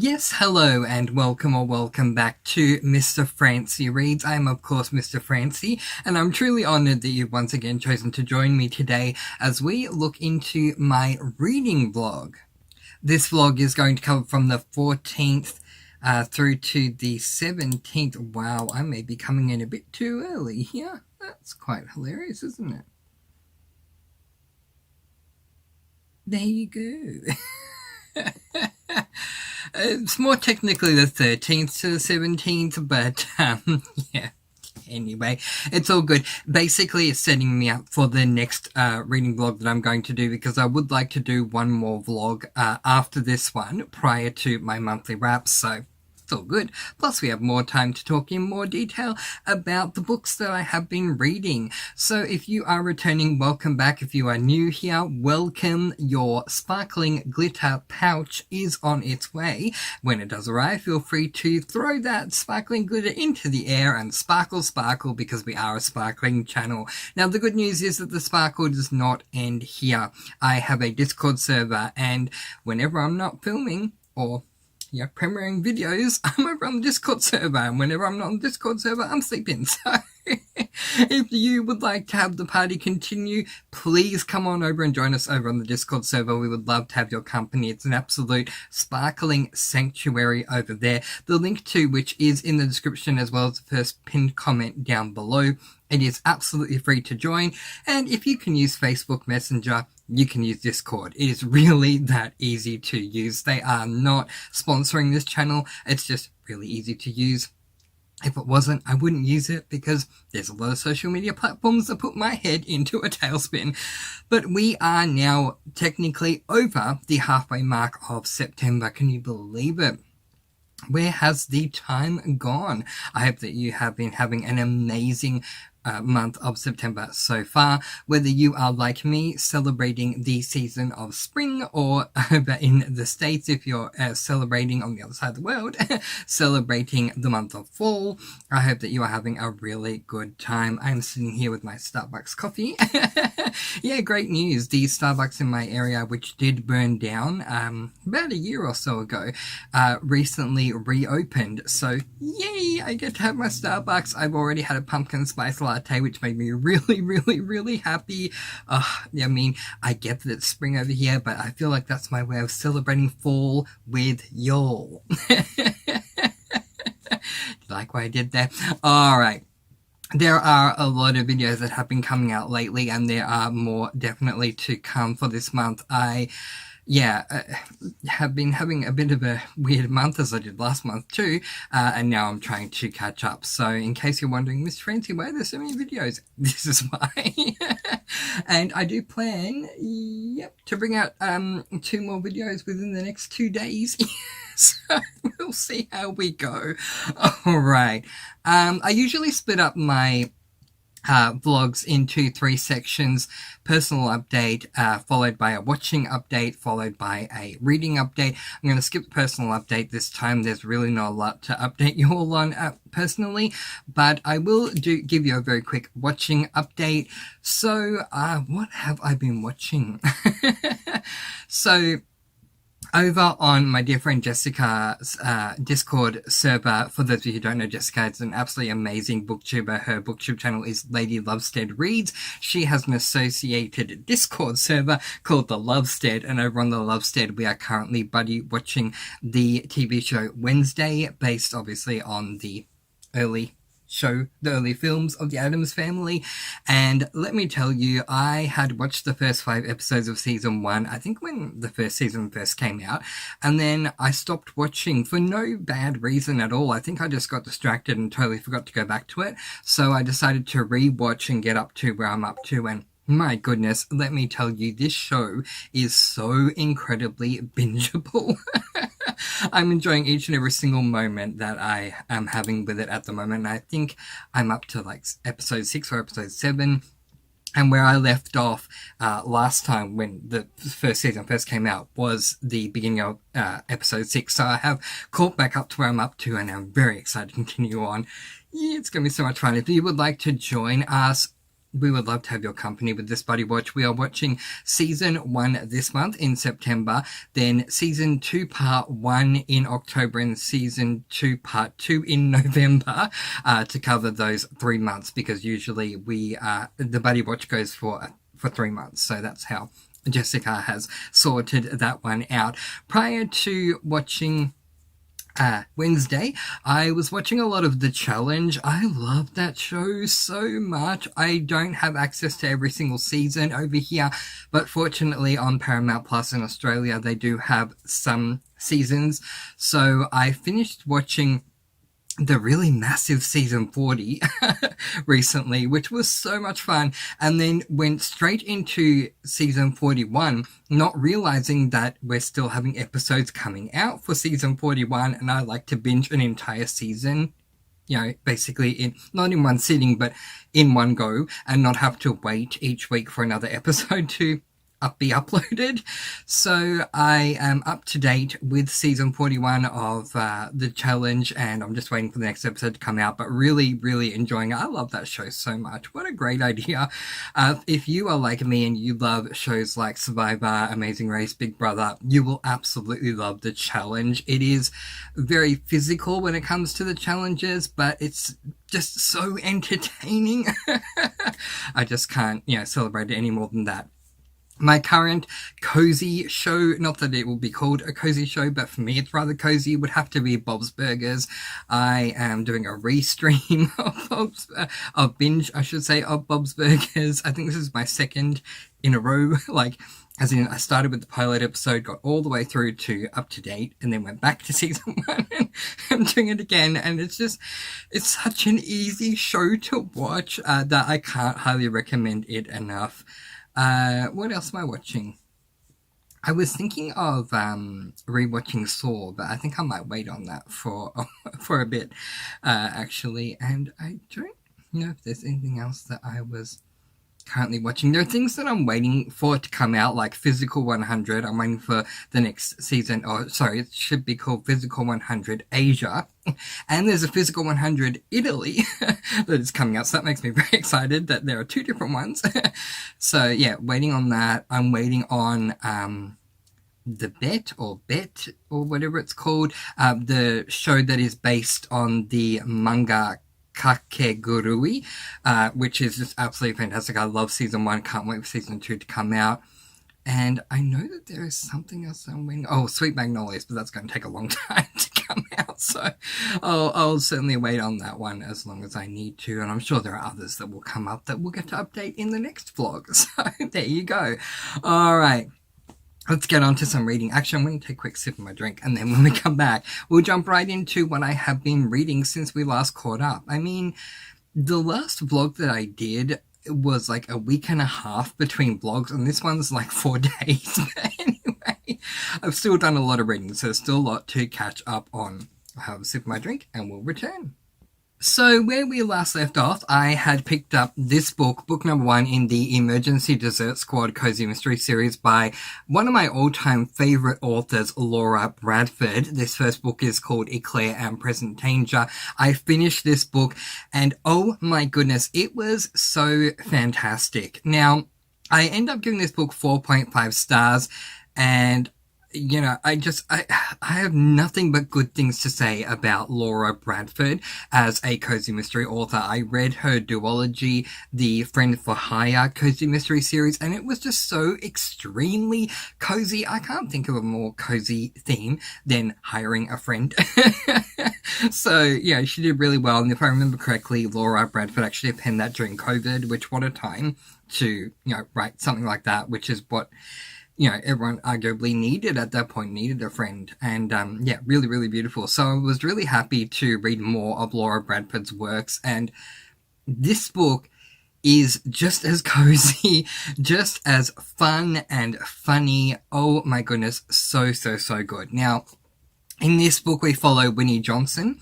Yes, hello and welcome or welcome back to Mr. Francy Reads. I am of course Mr. Francy, and I'm truly honoured that you've once again chosen to join me today as we look into my reading vlog. This vlog is going to cover from the 14th through to the 17th. Wow, I may be coming in a bit too early here. That's quite hilarious, isn't it? There you go. It's more technically the 13th to the 17th, but yeah. Anyway, it's all good. Basically, it's setting me up for the next reading vlog that I'm going to do, because I would like to do one more vlog after this one prior to my monthly wraps, so it's all good. Plus, we have more time to talk in more detail about the books that I have been reading. So if you are returning, welcome back. If you are new here, welcome. Your sparkling glitter pouch is on its way. When it does arrive, feel free to throw that sparkling glitter into the air and sparkle, sparkle, because we are a sparkling channel. Now, the good news is that the sparkle does not end here. I have a Discord server, and whenever I'm not filming or premiering videos, I'm over on the Discord server, and whenever I'm not on the Discord server, I'm sleeping. So if you would like to have the party continue, please come on over and join us over on the Discord server. We would love to have your company. It's an absolute sparkling sanctuary over there. The link to which is in the description, as well as the first pinned comment down below. It is absolutely free to join, and if you can use Facebook Messenger, you can use Discord. It is really that easy to use. They are not sponsoring this channel. It's just really easy to use. If it wasn't, I wouldn't use it, because there's a lot of social media platforms that put my head into a tailspin. But we are now technically over the halfway mark of September. Can you believe it? Where has the time gone? I hope that you have been having an amazing month of September so far, whether you are like me celebrating the season of spring, or over in the States, if you're celebrating on the other side of the world, celebrating the month of fall. I hope that you are having a really good time. I'm sitting here with my Starbucks coffee. Yeah, great news. The Starbucks in my area, which did burn down about a year or so ago, recently reopened. So yay, I get to have my Starbucks. I've already had a pumpkin spice latte, which made me really happy. I mean, I get that it's spring over here, but I feel like that's my way of celebrating fall with y'all. Like what I did there? Alright. There are a lot of videos that have been coming out lately, and there are more definitely to come for this month. Have been having a bit of a weird month, as I did last month too, and now I'm trying to catch up. So in case you're wondering, Miss Francy, why are there so many videos? This is why. And I do plan, to bring out 2 more videos within the next 2 days. So we'll see how we go. Alright. I usually split up my vlogs into 3 sections: personal update, followed by a watching update, followed by a reading update. I'm going to skip the personal update this time. There's really not a lot to update you all on personally, but I will give you a very quick watching update. So what have I been watching? So over on my dear friend Jessica's Discord server, for those of you who don't know Jessica, it's an absolutely amazing booktuber. Her booktube channel is Lady Lovestead Reads. She has an associated Discord server called The Lovestead, and over on The Lovestead we are currently buddy watching the TV show Wednesday, based obviously on the early films of the Addams Family. And let me tell you, I had watched the first 5 episodes of season 1, I think when the first season first came out, and then I stopped watching for no bad reason at all. I think I just got distracted and totally forgot to go back to it. So I decided to rewatch and get up to where I'm up to, and my goodness, let me tell you, this show is so incredibly bingeable. I'm enjoying each and every single moment that I am having with it at the moment. And I think I'm up to like episode 6 or episode 7. And where I left off last time when the first season first came out was the beginning of episode 6. So I have caught back up to where I'm up to, and I'm very excited to continue on. Yeah, it's going to be so much fun. If you would like to join us we would love to have your company with this buddy watch. We are watching season 1 this month in September, then season 2 part 1 in October, and season 2 part 2 in November, to cover those 3 months, because usually the buddy watch goes for 3 months. So that's how Jessica has sorted that one out. Prior to watching Wednesday, I was watching a lot of The Challenge. I love that show so much. I don't have access to every single season over here, but fortunately on Paramount Plus in Australia, they do have some seasons. So I finished watching the really massive season 40 recently, which was so much fun, and then went straight into season 41, not realizing that we're still having episodes coming out for season 41, and I like to binge an entire season, basically not in one sitting, but in one go, and not have to wait each week for another episode to be uploaded. So I am up to date with season 41 of The Challenge, and I'm just waiting for the next episode to come out, but really, really enjoying it. I love that show so much. What a great idea. If you are like me and you love shows like Survivor, Amazing Race, Big Brother, you will absolutely love The Challenge. It is very physical when it comes to the challenges, but it's just so entertaining. I just can't, celebrate it any more than that. My current cozy show, not that it will be called a cozy show, but for me it's rather cozy, would have to be Bob's Burgers. I am doing a restream of binge, I should say, of Bob's Burgers. I think this is my second in a row, as in I started with the pilot episode, got all the way through to up to date, and then went back to season 1 and I'm doing it again. And it's such an easy show to watch that I can't highly recommend it enough. What else am I watching? I was thinking of rewatching Saw, but I think I might wait on that for a bit, actually. And I don't know if there's anything else that I was currently watching. There are things that I'm waiting for to come out, like Physical 100. I'm waiting for the next season, it should be called Physical 100 Asia. And there's a Physical 100 Italy that is coming out, so that makes me very excited that there are 2 different ones. So yeah, waiting on that. I'm waiting on The Bet or whatever it's called, the show that is based on the manga Kakegurui, which is just absolutely fantastic. I love season 1, can't wait for season 2 to come out. And I know that there is something else I'm waiting. Oh, Sweet Magnolias, but that's going to take a long time to come out. So I'll certainly wait on that one as long as I need to. And I'm sure there are others that will come up that we'll get to update in the next vlog. So there you go. All right. Let's get on to some reading. Actually, I'm going to take a quick sip of my drink, and then when we come back, we'll jump right into what I have been reading since we last caught up. I mean, the last vlog that I did was like a week and a half between vlogs, and this one's like 4 days. But anyway, I've still done a lot of reading, so there's still a lot to catch up on. I'll have a sip of my drink, and we'll return. So where we last left off, I had picked up this book number 1 in the Emergency Dessert Squad Cozy Mystery series by one of my all-time favorite authors, Laura Bradford. This first book is called Eclair and Present Danger. I finished this book, and oh my goodness, it was so fantastic. Now, I end up giving this book 4.5 stars, and I have nothing but good things to say about Laura Bradford as a cozy mystery author. I read her duology, the Friend for Hire cozy mystery series, and it was just so extremely cozy. I can't think of a more cozy theme than hiring a friend. So, yeah, she did really well. And if I remember correctly, Laura Bradford actually penned that during COVID, which what a time to, write something like that, which is what everyone arguably needed at that point, needed a friend. And, really, really beautiful. So I was really happy to read more of Laura Bradford's works. And this book is just as cozy, just as fun and funny. Oh my goodness, so, so, so good. Now, in this book, we follow Winnie Johnson,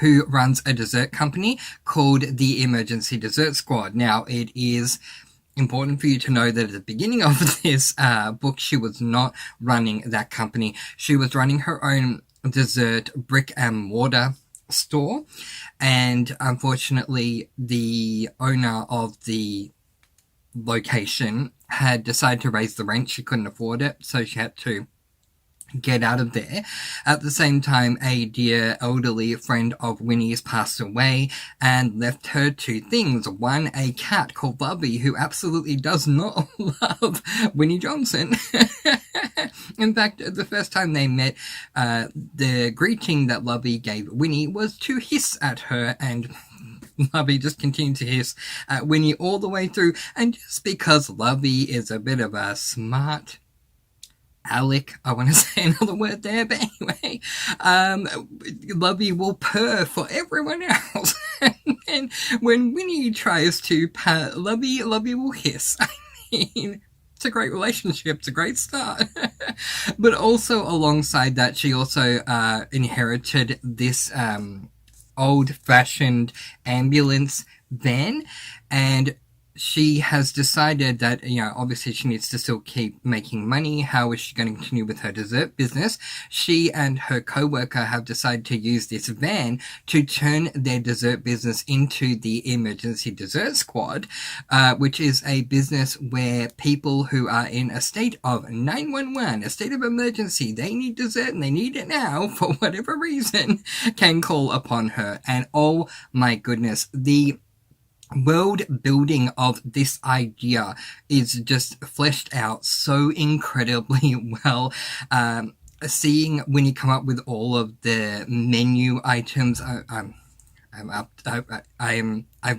who runs a dessert company called the Emergency Dessert Squad. Now, it is important for you to know that at the beginning of this book, she was not running that company. She was running her own dessert brick and mortar store, and unfortunately the owner of the location had decided to raise the rent. She couldn't afford it, so she had to get out of there. At the same time, a dear elderly friend of Winnie's passed away and left her two things. One, a cat called Bubby, who absolutely does not love Winnie Johnson. In fact, the first time they met, the greeting that Lovey gave Winnie was to hiss at her, and Lovey just continued to hiss at Winnie all the way through. And just because Lovey is a bit of a smart Alec, I want to say another word there, but anyway, Lovey will purr for everyone else. And when Winnie tries to pat Lovey, Lovey will hiss. I mean, it's a great relationship, it's a great start. But also alongside that, she also inherited this old-fashioned ambulance van, and she has decided that, obviously she needs to still keep making money. How is she going to continue with her dessert business? She and her co-worker have decided to use this van to turn their dessert business into the Emergency Dessert Squad, which is a business where people who are in a state of 911, a state of emergency, they need dessert and they need it now for whatever reason, can call upon her. And oh my goodness, the world building of this idea is just fleshed out so incredibly well. Seeing Winnie come up with all of the menu items, I've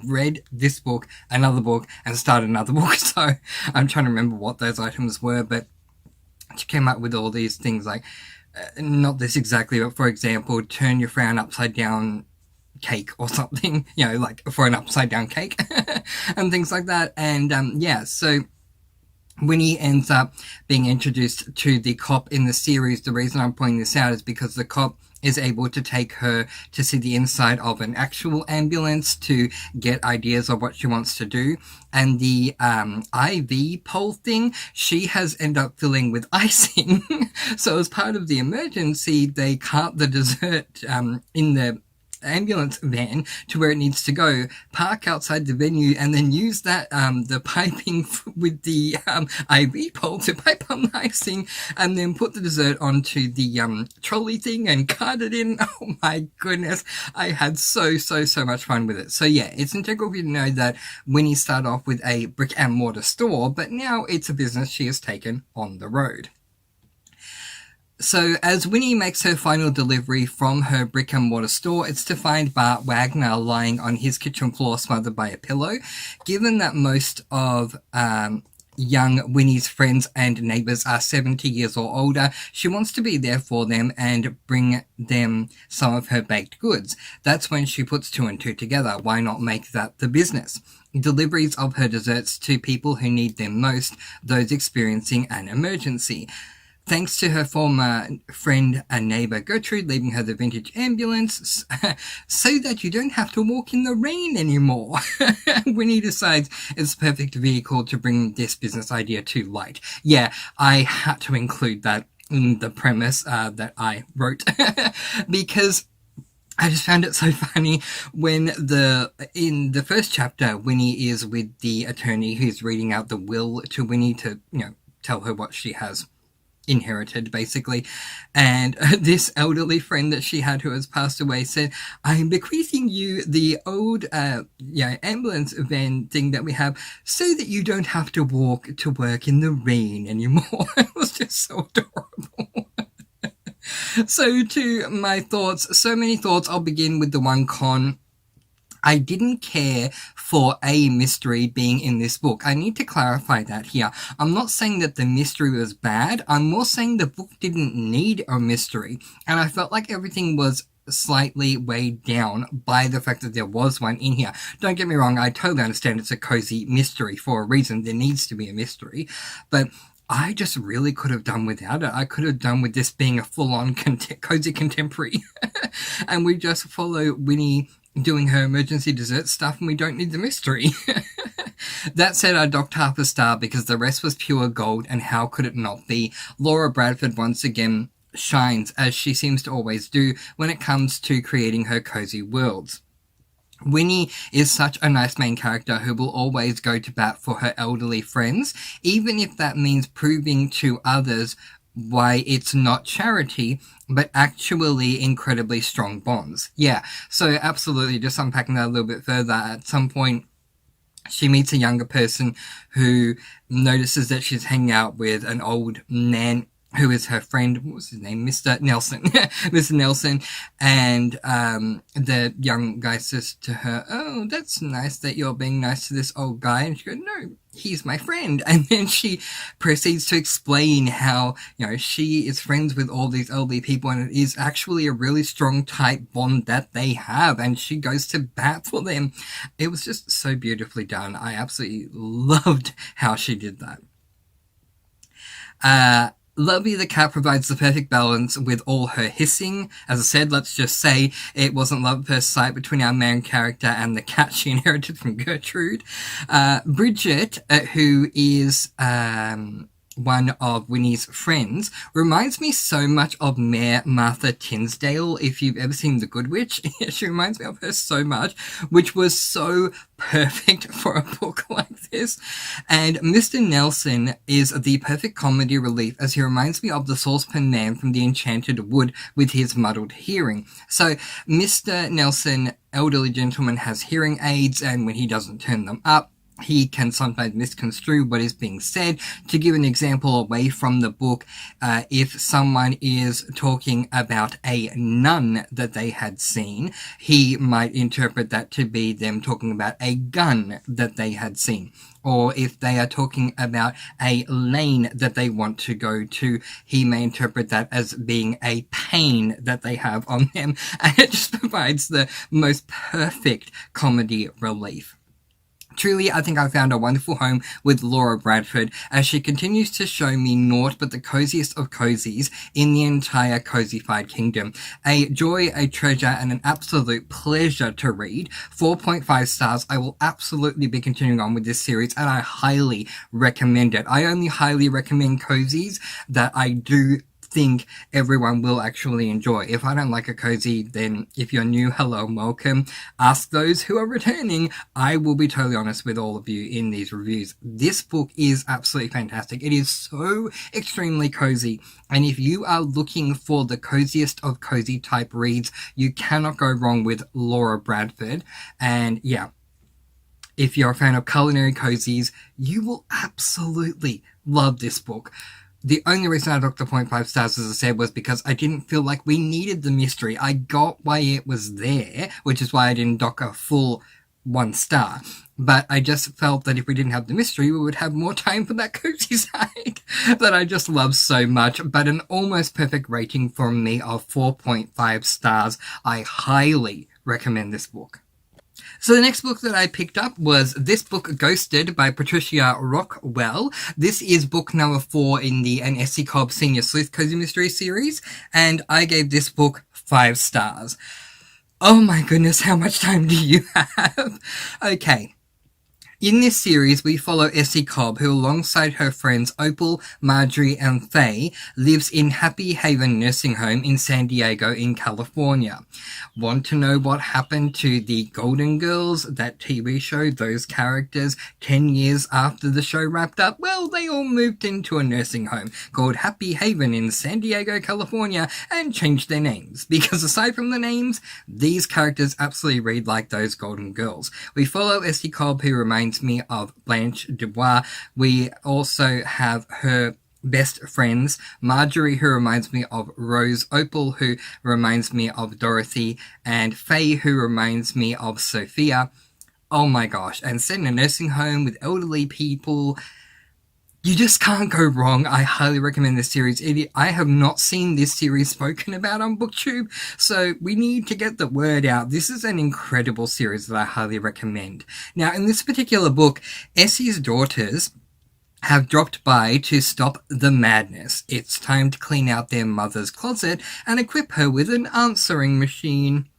read this book, another book, and started another book, so I'm trying to remember what those items were, but she came up with all these things like, not this exactly, but for example, turn your frown upside down cake or something, like for an upside down cake and things like that. And so Winnie ends up being introduced to the cop in the series. The reason I'm pointing this out is because the cop is able to take her to see the inside of an actual ambulance to get ideas of what she wants to do. And the IV pole thing, she has ended up filling with icing. So as part of the emergency, they cart the dessert in the ambulance van to where it needs to go, park outside the venue, and then use that the piping with the IV pole to pipe up the icing, and then put the dessert onto the trolley thing and cart it in. Oh my goodness, I had so much fun with it. So yeah, it's integral for you to know that Winnie started off with a brick and mortar store, but now it's a business she has taken on the road. So as Winnie makes her final delivery from her brick-and-mortar store, it's to find Bart Wagner lying on his kitchen floor smothered by a pillow. Given that most of young Winnie's friends and neighbours are 70 years or older, she wants to be there for them and bring them some of her baked goods. That's when she puts two and two together. Why not make that the business? Deliveries of her desserts to people who need them most, those experiencing an emergency. Thanks to her former friend and neighbour Gertrude leaving her the vintage ambulance so that you don't have to walk in the rain anymore. Winnie decides it's the perfect vehicle to bring this business idea to light. Yeah, I had to include that in the premise that I wrote because I just found it so funny when in the first chapter, Winnie is with the attorney who's reading out the will to Winnie to, tell her what she has inherited, basically. And this elderly friend that she had who has passed away said, I'm bequeathing you the old ambulance van thing that we have so that you don't have to walk to work in the rain anymore. It was just so adorable. So to my thoughts, so many thoughts. I'll begin with the one con. I didn't care for a mystery being in this book. I need to clarify that here. I'm not saying that the mystery was bad. I'm more saying the book didn't need a mystery. And I felt like everything was slightly weighed down by the fact that there was one in here. Don't get me wrong, I totally understand it's a cozy mystery for a reason. There needs to be a mystery. But I just really could have done without it. I could have done with this being a full-on cozy contemporary. And we just follow Winnie doing her emergency dessert stuff, and we don't need the mystery. That said, I docked half a star because the rest was pure gold, and how could it not be? Laura Bradford once again shines, as she seems to always do when it comes to creating her cozy worlds. Winnie is such a nice main character who will always go to bat for her elderly friends, even if that means proving to others why it's not charity, but actually incredibly strong bonds. Yeah, so absolutely, just unpacking that a little bit further, at some point, she meets a younger person who notices that she's hanging out with an old man who is her friend. What was his name? Mr. Nelson. Mr. Nelson. And the young guy says to her, "Oh, that's nice that you're being nice to this old guy." And she goes, "No, he's my friend." And then she proceeds to explain how, she is friends with all these elderly people, and it is actually a really strong, tight bond that they have, and she goes to bat for them. It was just so beautifully done. I absolutely loved how she did that. Lovey the cat provides the perfect balance with all her hissing. As I said, let's just say it wasn't love at first sight between our main character and the cat she inherited from Gertrude. Bridget, who is one of Winnie's friends, reminds me so much of Mayor Martha Tinsdale. If you've ever seen The Good Witch, she reminds me of her so much, which was so perfect for a book like this. And Mr. Nelson is the perfect comedy relief, as he reminds me of the saucepan man from The Enchanted Wood with his muddled hearing. So Mr. Nelson, elderly gentleman, has hearing aids, and when he doesn't turn them up, he can sometimes misconstrue what is being said. To give an example away from the book, if someone is talking about a nun that they had seen, he might interpret that to be them talking about a gun that they had seen. Or if they are talking about a lane that they want to go to, he may interpret that as being a pain that they have on them. And it just provides the most perfect comedy relief. Truly, I think I found a wonderful home with Laura Bradford, as she continues to show me naught but the coziest of cozies in the entire cozified kingdom. A joy, a treasure, and an absolute pleasure to read. 4.5 stars. I will absolutely be continuing on with this series, and I highly recommend it. I only highly recommend cozies that I do think everyone will actually enjoy. If I don't like a cozy, then if you're new, hello and welcome. Ask those who are returning. I will be totally honest with all of you in these reviews. This book is absolutely fantastic. It is so extremely cozy. And if you are looking for the coziest of cozy type reads, you cannot go wrong with Laura Bradford. And yeah, if you're a fan of culinary cozies, you will absolutely love this book. The only reason I docked the 0.5 stars, as I said, was because I didn't feel like we needed the mystery. I got why it was there, which is why I didn't dock a full 1 star. But I just felt that if we didn't have the mystery, we would have more time for that cozy side that I just love so much. But an almost perfect rating from me of 4.5 stars. I highly recommend this book. So the next book that I picked up was this book, Ghosted, by Patricia Rockwell. This is book number 4 in the An Essie Cobb Senior Sleuth Cozy Mystery series, and I gave this book 5 stars. Oh my goodness, how much time do you have? Okay. In this series, we follow Essie Cobb, who alongside her friends Opal, Marjorie, and Faye, lives in Happy Haven Nursing Home in San Diego in California. Want to know what happened to the Golden Girls, that TV show, those characters, 10 years after the show wrapped up? Well, they all moved into a nursing home called Happy Haven in San Diego, California, and changed their names. Because aside from the names, these characters absolutely read like those Golden Girls. We follow Essie Cobb, who reminds me of Blanche Dubois. We also have her best friends, Marjorie, who reminds me of Rose, Opal, who reminds me of Dorothy, and Faye, who reminds me of Sophia. Oh my gosh, and set in a nursing home with elderly people. You just can't go wrong. I highly recommend this series. I have not seen this series spoken about on BookTube, so we need to get the word out. This is an incredible series that I highly recommend. Now, in this particular book, Essie's daughters have dropped by to stop the madness. It's time to clean out their mother's closet and equip her with an answering machine.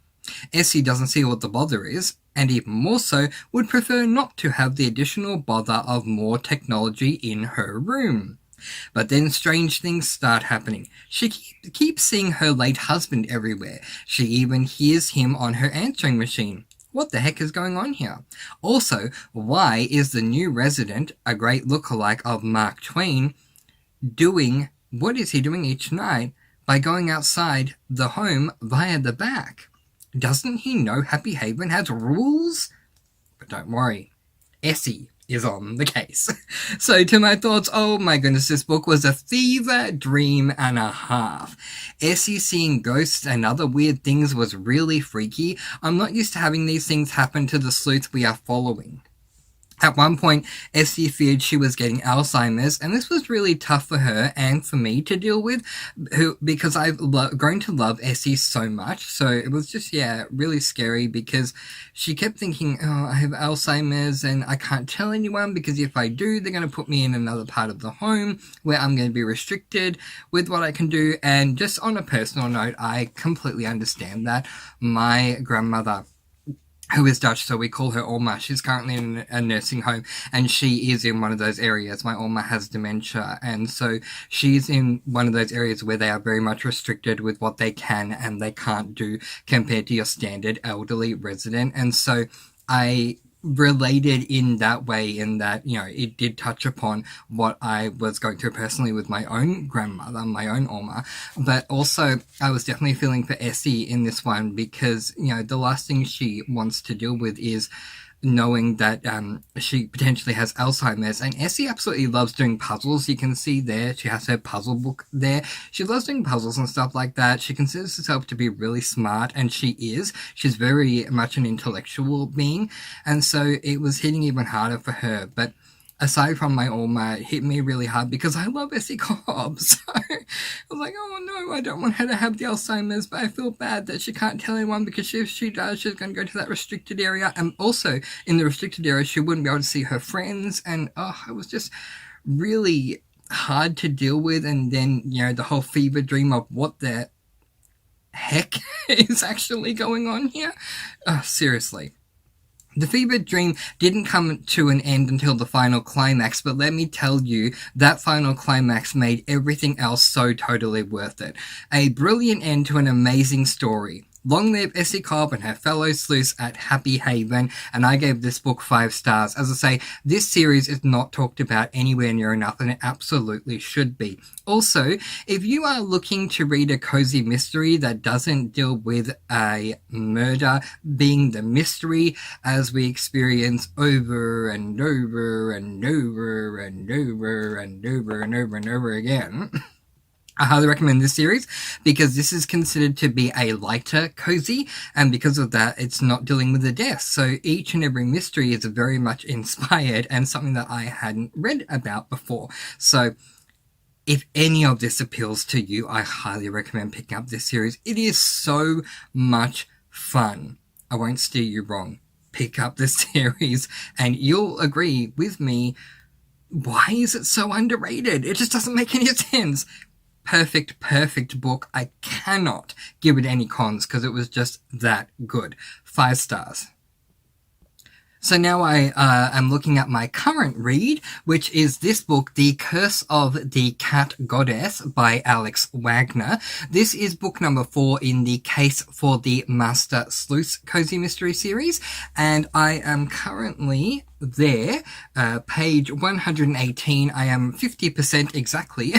Essie doesn't see what the bother is, and even more so, would prefer not to have the additional bother of more technology in her room. But then strange things start happening. She keeps seeing her late husband everywhere. She even hears him on her answering machine. What the heck is going on here? Also, why is the new resident, a great lookalike of Mark Twain, what is he doing each night by going outside the home via the back? Doesn't he know Happy Haven has rules? But don't worry, Essie is on the case. So to my thoughts, oh my goodness, this book was a fever dream and a half. Essie seeing ghosts and other weird things was really freaky. I'm not used to having these things happen to the sleuth we are following. At one point, Essie feared she was getting Alzheimer's, and this was really tough for her and for me to deal with, because I've grown to love Essie so much. So it was just, really scary, because she kept thinking, oh, I have Alzheimer's and I can't tell anyone, because if I do, they're going to put me in another part of the home where I'm going to be restricted with what I can do. And just on a personal note, I completely understand that. My grandmother, who is Dutch, so we call her Alma. She's currently in a nursing home, and she is in one of those areas. My Alma has dementia, and so she's in one of those areas where they are very much restricted with what they can and they can't do compared to your standard elderly resident. And so I related in that way, in that, it did touch upon what I was going through personally with my own grandmother, my own Oma, but also I was definitely feeling for Essie in this one, because, the last thing she wants to deal with is knowing that she potentially has Alzheimer's. And Essie absolutely loves doing puzzles. You can see there, she has her puzzle book there. She loves doing puzzles and stuff like that. She considers herself to be really smart, and she is. She's very much an intellectual being, and so it was hitting even harder for her. But aside from my Alma, it hit me really hard because I love Essie Cobb. So I was like, oh no, I don't want her to have the Alzheimer's, but I feel bad that she can't tell anyone, because if she does, she's going to go to that restricted area. And also, in the restricted area, she wouldn't be able to see her friends. And it was just really hard to deal with. And then, the whole fever dream of what the heck is actually going on here. Seriously. The fevered dream didn't come to an end until the final climax, but let me tell you, that final climax made everything else so totally worth it. A brilliant end to an amazing story. Long live Essie Cobb and her fellow sleuths at Happy Haven, and I gave this book 5 stars. As I say, this series is not talked about anywhere near enough, and it absolutely should be. Also, if you are looking to read a cozy mystery that doesn't deal with a murder being the mystery, as we experience over and over and over and over and over and over and over again, I highly recommend this series, because this is considered to be a lighter cozy, and because of that, it's not dealing with the death. So each and every mystery is very much inspired, and something that I hadn't read about before. So if any of this appeals to you, I highly recommend picking up this series. It is so much fun. I won't steer you wrong. Pick up this series, and you'll agree with me. Why is it so underrated? It just doesn't make any sense. Perfect book. I cannot give it any cons, because it was just that good. 5 stars. So now I am looking at my current read, which is this book, The Curse of the Cat Goddess by Alex Wagner. This is book number 4 in the Case for the Master Sleuth Cozy Mystery series, and I am currently there, page 118. I am 50% exactly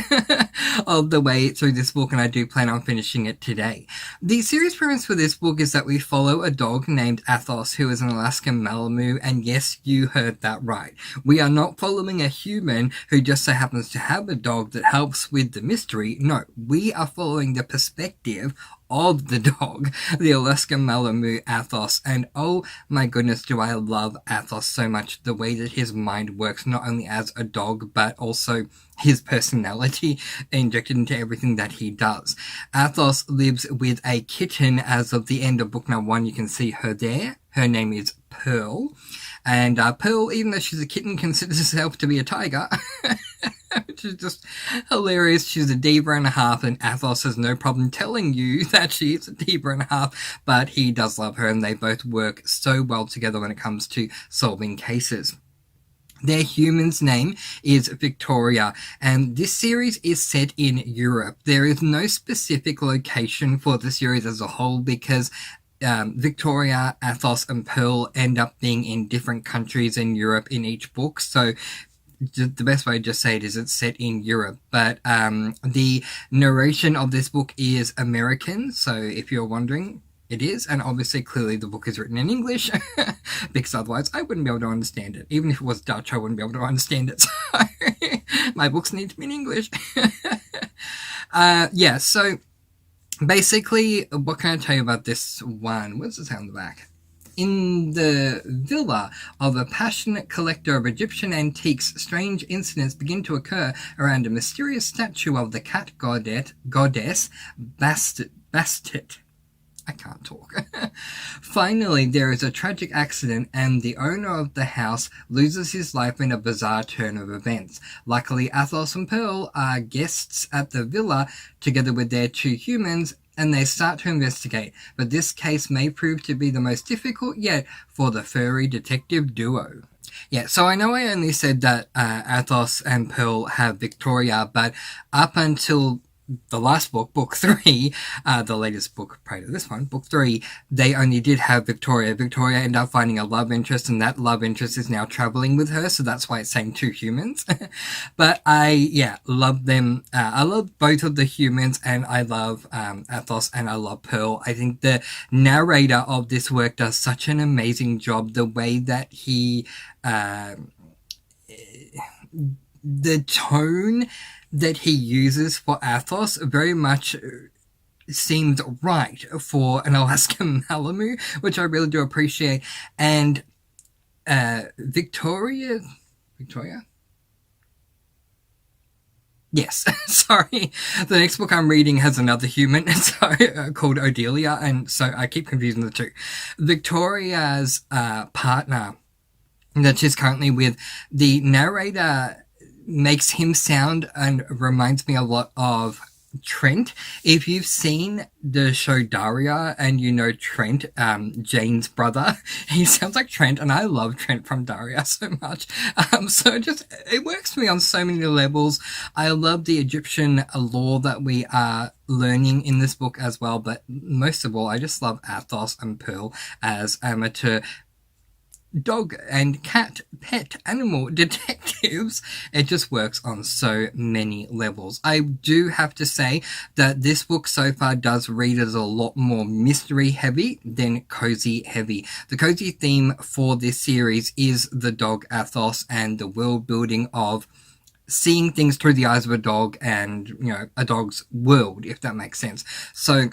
of the way through this book, and I do plan on finishing it today. The series premise for this book is that we follow a dog named Athos, who is an Alaskan Malamute, and yes, you heard that right. We are not following a human who just so happens to have a dog that helps with the mystery. No, we are following the perspective of the dog, the Alaskan Malamute Athos, and oh my goodness, do I love Athos so much. The way that his mind works, not only as a dog, but also his personality injected into everything that he does. Athos lives with a kitten as of the end of book number 1. You can see her there. Her name is Pearl. And Pearl, even though she's a kitten, considers herself to be a tiger, which is just hilarious. She's a diva and a half, and Athos has no problem telling you that she is a diva and a half, but he does love her, and they both work so well together when it comes to solving cases. Their human's name is Victoria, and this series is set in Europe. There is no specific location for the series as a whole because Victoria, Athos, and Pearl end up being in different countries in Europe in each book. So the best way to just say it is it's set in Europe. But the narration of this book is American. So if you're wondering, it is. And obviously, clearly, the book is written in English because otherwise I wouldn't be able to understand it. Even if it was Dutch, I wouldn't be able to understand it. So my books need to be in English. Yeah, so basically, what can I tell you about this one? What does it say on the back? In the villa of a passionate collector of Egyptian antiques, strange incidents begin to occur around a mysterious statue of the cat goddess Bastet. I can't talk. Finally, there is a tragic accident and the owner of the house loses his life in a bizarre turn of events. Luckily, Athos and Pearl are guests at the villa together with their 2 humans, and they start to investigate, but this case may prove to be the most difficult yet for the furry detective duo. Yeah, so I know I only said that Athos and Pearl have Victoria, but up until the last book, book 3, the latest book prior to this one, book 3, they only did have Victoria. Victoria ended up finding a love interest, and that love interest is now traveling with her, so that's why it's saying 2 humans. But I love them. I love both of the humans, and I love Athos, and I love Pearl. I think the narrator of this work does such an amazing job. The way that he... the tone that he uses for Athos very much seemed right for an Alaskan Malamute, which I really do appreciate. And Victoria? Yes, sorry. The next book I'm reading has another human called Odelia, and so I keep confusing the two. Victoria's partner that she's currently with, the narrator makes him sound and reminds me a lot of Trent. If you've seen the show Daria and you know Trent, Jane's brother, he sounds like Trent, and I love Trent from Daria so much. So it works for me on so many levels. I love the Egyptian lore that we are learning in this book as well, but most of all, I just love Athos and Pearl as amateur dog and cat pet animal detectives. It just works on so many levels. I do have to say that this book so far does read as a lot more mystery heavy than cozy heavy. The cozy theme for this series is the dog Athos and the world building of seeing things through the eyes of a dog and, you know, a dog's world, if that makes sense. So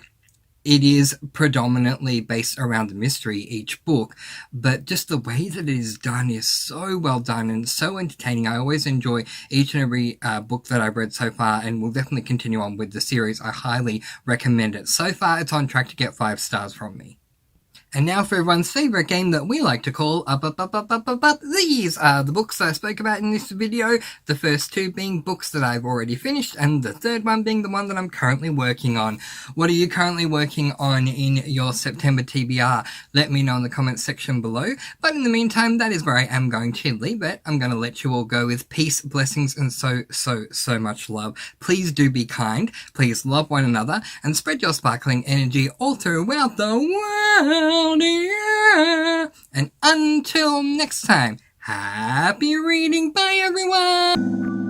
it is predominantly based around the mystery, each book, but just the way that it is done is so well done and so entertaining. I always enjoy each and every book that I've read so far, and will definitely continue on with the series. I highly recommend it. So far, it's on track to get 5 stars from me. And now for everyone's favourite game that we like to call These are the books that I spoke about in this video. The first 2 being books that I've already finished, and the third one being the one that I'm currently working on. What are you currently working on in your September TBR? Let me know in the comments section below. But in the meantime, that is where I am going to leave it. I'm going to let you all go with peace, blessings, and so much love. Please do be kind. Please love one another, and spread your sparkling energy all throughout the world. Yeah. And until next time, happy reading. Bye, everyone.